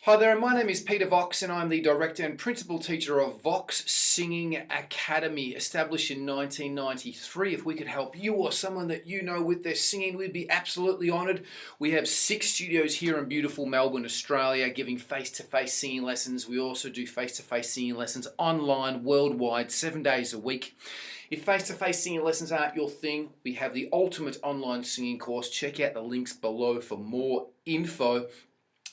Hi there, my name is Peter Vox and I'm the Director and Principal Teacher of Vox Singing Academy, established in 1993. If we could help you or someone that you know with their singing, we'd be absolutely honoured. We have 6 studios here in beautiful Melbourne, Australia, giving face-to-face singing lessons. We also do face-to-face singing lessons online, worldwide, 7 days a week. If face-to-face singing lessons aren't your thing, we have the ultimate online singing course. Check out the links below for more info.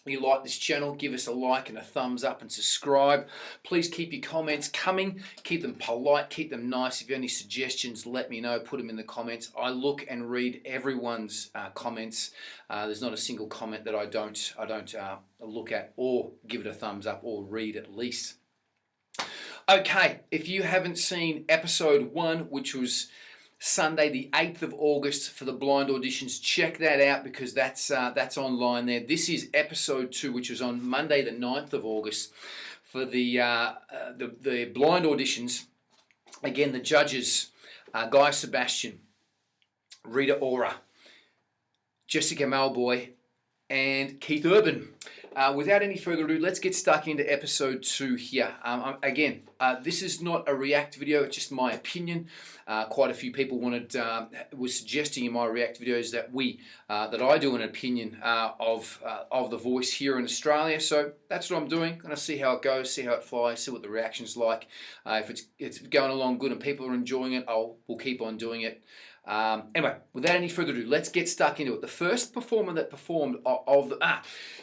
If you like this channel, give us a like and a thumbs up and subscribe. Please keep your comments coming. Keep them polite, keep them nice. If you have any suggestions, let me know. Put them in the comments. I look and read everyone's comments. There's not a single comment that I don't look at or give it a thumbs up or read at least. Okay, if you haven't seen episode 1, which was Sunday the 8th of August for the blind auditions, check that out because that's online there. This is episode 2, which was on Monday the 9th of August for the blind auditions. Again, the judges, Guy Sebastian, Rita Ora, Jessica Malboy and Keith Urban. Without any further ado, let's get stuck into episode 2 here. Again, this is not a react video, it's just my opinion. Quite a few people was suggesting in my react videos that I do an opinion of The Voice here in Australia. So that's what I'm doing. Gonna see how it goes, see how it flies, see what the reaction's like. If it's going along good and people are enjoying it, we'll keep on doing it. Anyway, without any further ado, let's get stuck into it. The first performer that performed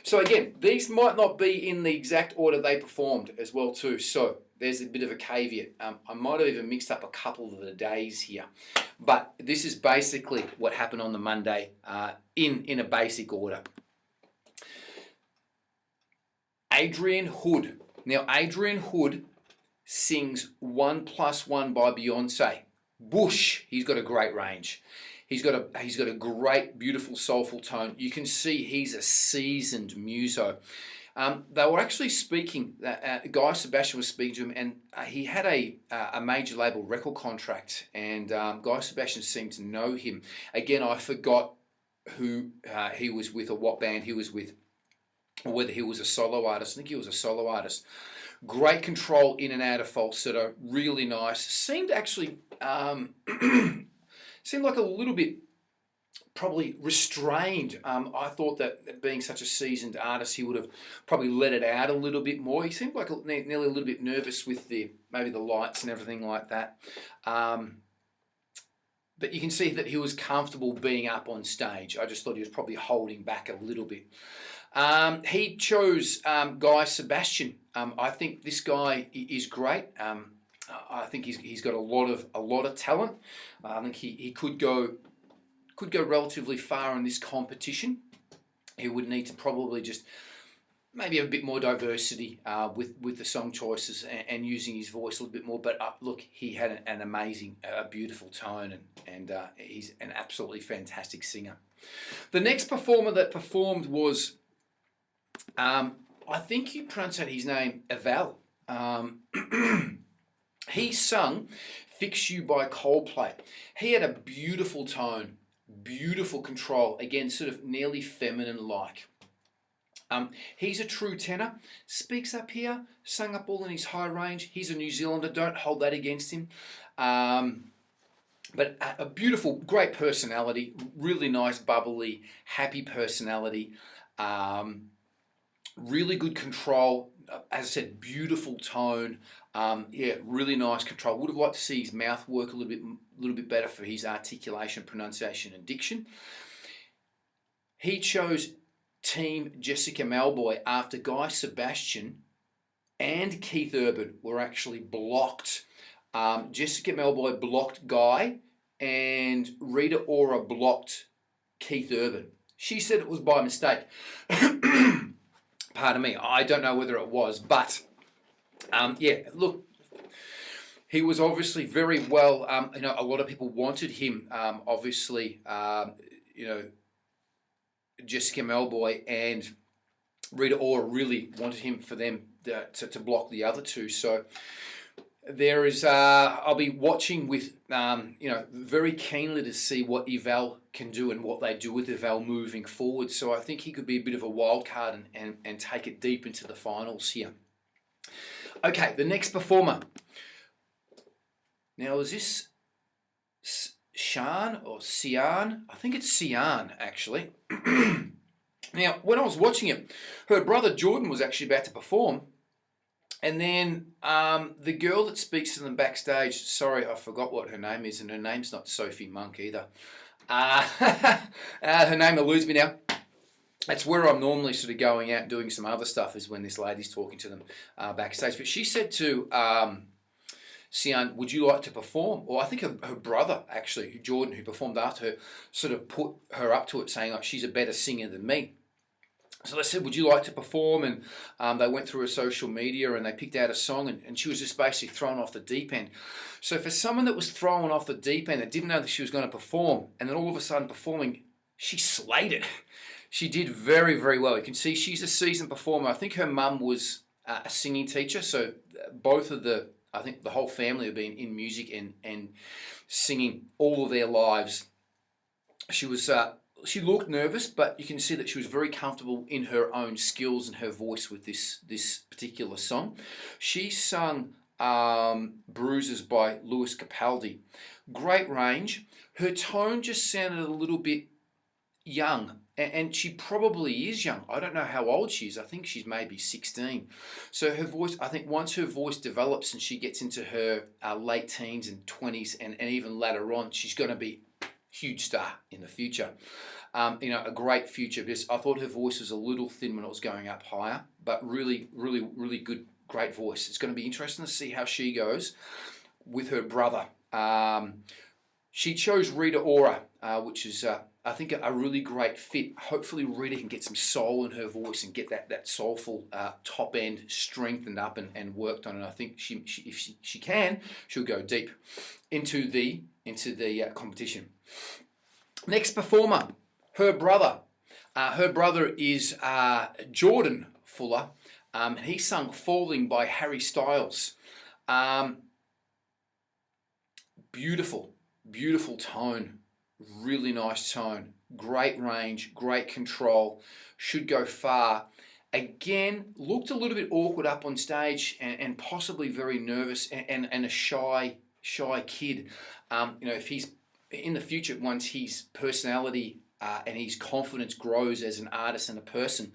so again, these might not be in the exact order they performed as well too, so there's a bit of a caveat. I might have even mixed up a couple of the days here, but this is basically what happened on the Monday in a basic order. Adrian Hood. Now, Adrian Hood sings 1+1 by Beyonce. Bush, he's got a great range. He's got a great, beautiful, soulful tone. You can see he's a seasoned muso. They were actually speaking. Guy Sebastian was speaking to him, and he had a major label record contract. And Guy Sebastian seemed to know him. Again, I forgot who he was with or what band he was with, or whether he was a solo artist. I think he was a solo artist. Great control in and out of falsetto, really nice. Seemed actually, seemed like a little bit probably restrained. I thought that being such a seasoned artist, he would have probably let it out a little bit more. He seemed like nearly a little bit nervous with maybe the lights and everything like that. But you can see that he was comfortable being up on stage. I just thought he was probably holding back a little bit. He chose Guy Sebastian. I think this guy is great. I think he's got a lot of talent. I think he could go relatively far in this competition. He would need to probably just maybe have a bit more diversity with the song choices and using his voice a little bit more. But look, he had an amazing, beautiful tone, and he's an absolutely fantastic singer. The next performer that performed was, I think you pronounce his name, Eval. He sung Fix You by Coldplay. He had a beautiful tone, beautiful control, again, sort of nearly feminine-like. He's a true tenor, speaks up here, sung up all in his high range. He's a New Zealander, don't hold that against him. But a beautiful, great personality, really nice, bubbly, happy personality. Really good control, as I said, beautiful tone. Yeah, really nice control. Would have liked to see his mouth work a little bit better for his articulation, pronunciation, and diction. He chose Team Jessica Malboy after Guy Sebastian and Keith Urban were actually blocked. Jessica Malboy blocked Guy, and Rita Ora blocked Keith Urban. She said it was by mistake. Pardon me, I don't know whether it was, but yeah, look, he was obviously very well. A lot of people wanted him. Obviously, Jessica Malboy and Rita Ora really wanted him for them to block the other two. So there is, I'll be watching with, very keenly to see what Eval can do and what they do with Eval moving forward. So I think he could be a bit of a wild card and take it deep into the finals here. Okay, the next performer. Now, is this Shan or Sian? I think it's Sian, actually. Now, when I was watching it, her brother Jordan was actually about to perform. And then the girl that speaks to them backstage, sorry, I forgot what her name is, and her name's not Sophie Monk either. Her name eludes me now. That's where I'm normally sort of going out and doing some other stuff, is when this lady's talking to them backstage. But she said to Sian, would you like to perform? Or I think her brother, actually, Jordan, who performed after her, sort of put her up to it, saying, like, she's a better singer than me. So they said, would you like to perform? And they went through her social media and they picked out a song, and she was just basically thrown off the deep end. So for someone that was thrown off the deep end, that didn't know that she was going to perform, and then all of a sudden performing, she slayed it. She did very, very well. You can see she's a seasoned performer. I think her mum was a singing teacher, so both of I think the whole family have been in music and singing all of their lives. She was... She looked nervous, but you can see that she was very comfortable in her own skills and her voice with this particular song. She sung Bruises by Lewis Capaldi. Great range. Her tone just sounded a little bit young, and she probably is young. I don't know how old she is. I think she's maybe 16. So her voice, I think once her voice develops and she gets into her late teens and 20s and even later on, she's going to be huge star in the future. A great future, because I thought her voice was a little thin when it was going up higher, but really, really, really good, great voice. It's going to be interesting to see how she goes with her brother. She chose Rita Ora, which is, I think, a really great fit. Hopefully Rita can get some soul in her voice and get that soulful top end strengthened up and worked on. And I think if she can, she'll go deep into the competition. Next performer, her brother. Her brother is Jordan Fuller. He sung Falling by Harry Styles. Beautiful, beautiful tone. Really nice tone. Great range, great control. Should go far. Again, looked a little bit awkward up on stage and possibly very nervous and a shy kid. If he's in the future, once his personality and his confidence grows as an artist and a person,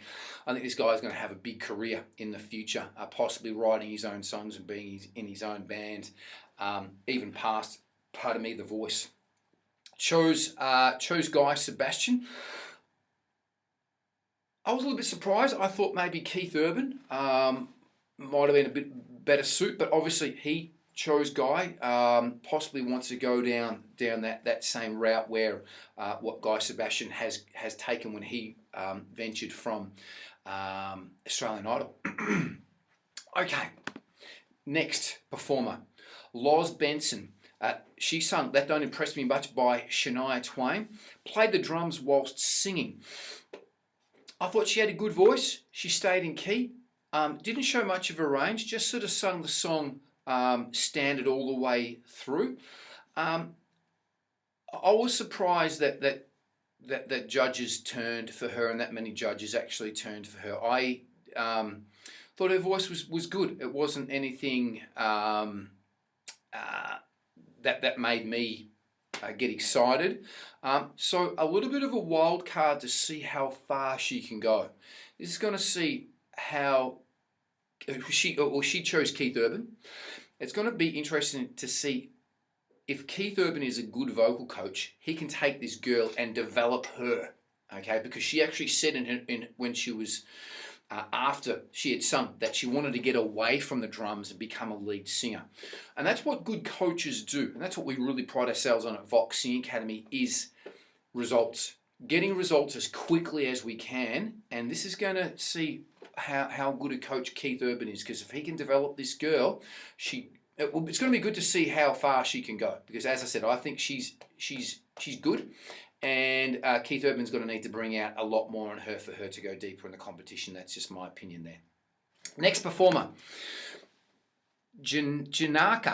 I think this guy's going to have a big career in the future, possibly writing his own songs and being in his own band, even past, pardon me, The Voice. Chose Guy Sebastian. I was a little bit surprised. I thought maybe Keith Urban might have been a bit better suit, but obviously he chose Guy. Possibly wants to go down that same route where what Guy Sebastian has taken when he ventured from Australian Idol. Okay, next performer, Loz Benson. She sung That Don't Impress Me Much by Shania Twain. Played the drums whilst singing. I thought she had a good voice. She stayed in key. Didn't show much of a range. Just sort of sung the song standard all the way through. I was surprised that judges turned for her, and that many judges actually turned for her. I thought her voice was good. It wasn't anything that made me get excited. So a little bit of a wild card to see how far she can go. This is going to see how she chose Keith Urban. It's going to be interesting to see if Keith Urban is a good vocal coach. He can take this girl and develop her, okay? Because she actually said when she was after she had sung that she wanted to get away from the drums and become a lead singer. And that's what good coaches do. And that's what we really pride ourselves on at Vox Singing Academy, is results. Getting results as quickly as we can. And this is going to see how good a coach Keith Urban is, because if he can develop this girl, it's going to be good to see how far she can go. Because as I said, I think she's good. And Keith Urban's going to need to bring out a lot more on her for her to go deeper in the competition. That's just my opinion there. Next performer. Janaki.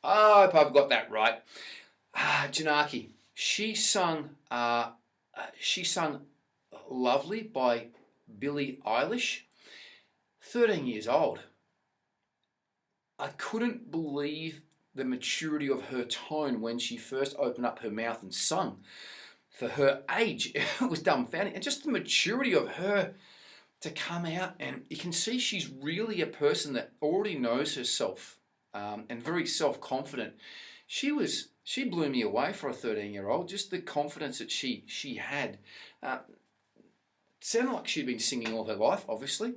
I hope I've got that right. Janaki. She sung Lovely by Billie Eilish. 13 years old. I couldn't believe the maturity of her tone when she first opened up her mouth and sung. For her age, it was dumbfounding. And just the maturity of her to come out, and you can see she's really a person that already knows herself and very self-confident. She blew me away for a 13-year-old. Just the confidence that she had. Sounded like she'd been singing all her life, obviously.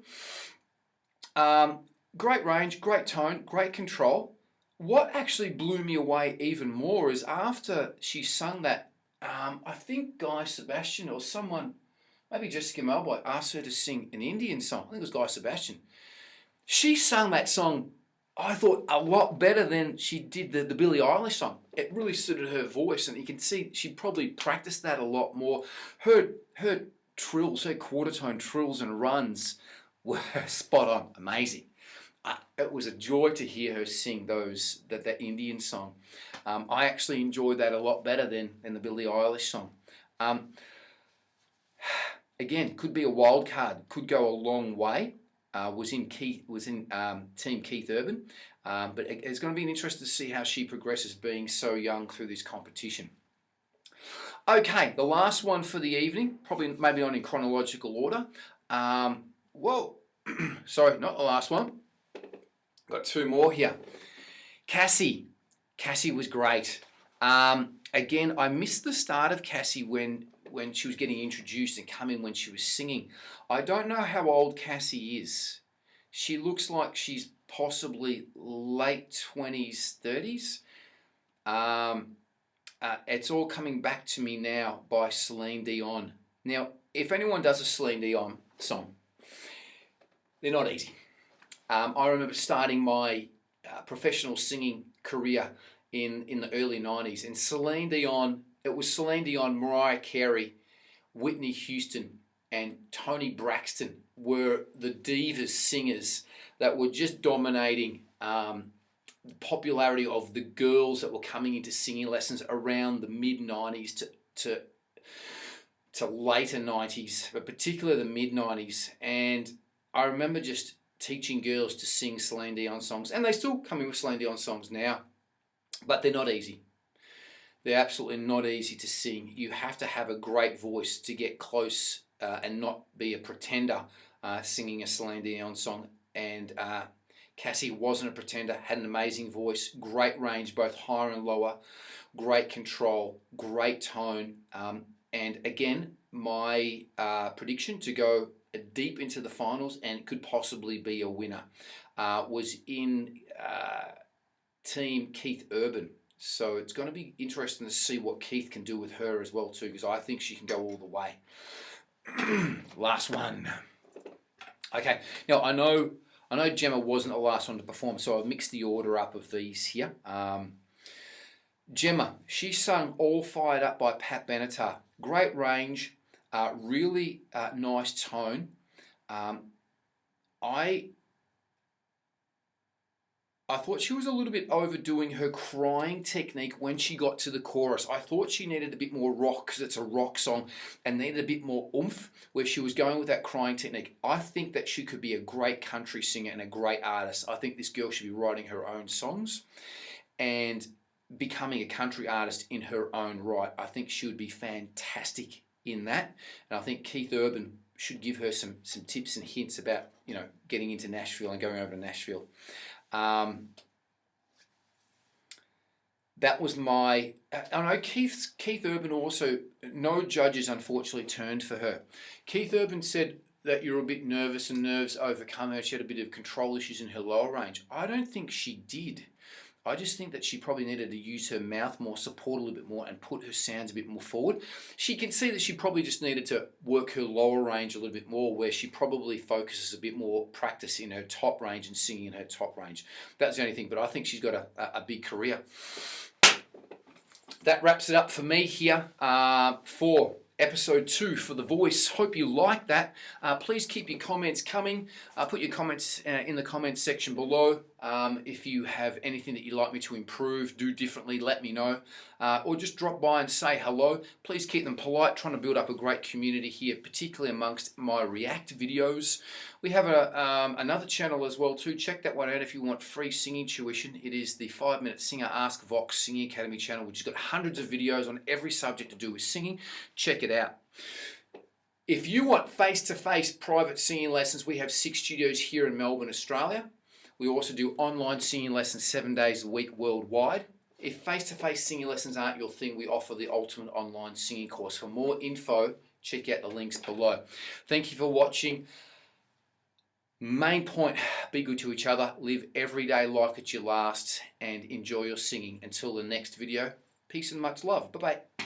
Great range, great tone, great control. What actually blew me away even more is after she sung that, I think Guy Sebastian or someone, maybe Jessica Melboy, asked her to sing an Indian song. I think it was Guy Sebastian. She sung that song, I thought, a lot better than she did the Billie Eilish song. It really suited her voice, and you can see she probably practiced that a lot more. Her trills, her quarter tone trills and runs were spot on, amazing. It was a joy to hear her sing that Indian song. I actually enjoyed that a lot better than the Billie Eilish song. Again, could be a wild card, could go a long way. Was in Team Keith Urban, but it's going to be an interest to see how she progresses, being so young through this competition. Okay, the last one for the evening, probably maybe not in chronological order. Sorry, not the last one. Got two more here. Cassie. Cassie was great. Again, I missed the start of Cassie when she was getting introduced and come in when she was singing. I don't know how old Cassie is. She looks like she's possibly late 20s, 30s. It's all coming back to me now by Celine Dion. Now, if anyone does a Celine Dion song, they're not easy. I remember starting my professional singing career in the early 90s, and Celine Dion, it was Celine Dion, Mariah Carey, Whitney Houston, and Toni Braxton were the divas singers that were just dominating the popularity of the girls that were coming into singing lessons around the mid-90s to later 90s, but particularly the mid-90s. And I remember just teaching girls to sing Celine Dion songs, and they still come in with Celine Dion songs now, but they're not easy. They're absolutely not easy to sing. You have to have a great voice to get close and not be a pretender singing a Celine Dion song. And Cassie wasn't a pretender, had an amazing voice, great range, both higher and lower, great control, great tone. And again, my prediction to go deep into the finals and could possibly be a winner was in Team Keith Urban. So it's going to be interesting to see what Keith can do with her as well too, because I think she can go all the way. Last one. Okay, now I know Gemma wasn't the last one to perform, so I've mixed the order up of these here. Gemma, she sung All Fired Up by Pat Benatar. Great range, really nice tone. I thought she was a little bit overdoing her crying technique when she got to the chorus. I thought she needed a bit more rock because it's a rock song and needed a bit more oomph where she was going with that crying technique. I think that she could be a great country singer and a great artist. I think this girl should be writing her own songs and becoming a country artist in her own right. I think she would be fantastic in that. And I think Keith Urban should give her some tips and hints about, getting into Nashville and going over to Nashville. That was I know Keith Urban also, no judges unfortunately turned for her. Keith Urban said that you're a bit nervous and nerves overcome her. She had a bit of control issues in her lower range. I don't think she did. I just think that she probably needed to use her mouth more, support a little bit more, and put her sounds a bit more forward. She can see that she probably just needed to work her lower range a little bit more, where she probably focuses a bit more practice in her top range and singing in her top range. That's the only thing, but I think she's got a big career. That wraps it up for me here for episode 2 for The Voice. Hope you like that. Please keep your comments coming. Put your comments in the comments section below. If you have anything that you'd like me to improve, do differently, let me know. Or just drop by and say hello. Please keep them polite, trying to build up a great community here, particularly amongst my React videos. We have another channel as well too. Check that one out if you want free singing tuition. It is the 5-Minute Singer Ask Vox Singing Academy channel, which has got hundreds of videos on every subject to do with singing. Check it out. If you want face-to-face private singing lessons, we have 6 studios here in Melbourne, Australia. We also do online singing lessons 7 days a week worldwide. If face-to-face singing lessons aren't your thing, we offer the ultimate online singing course. For more info, check out the links below. Thank you for watching. Main point, be good to each other, live every day like it's your last, and enjoy your singing. Until the next video, peace and much love. Bye-bye.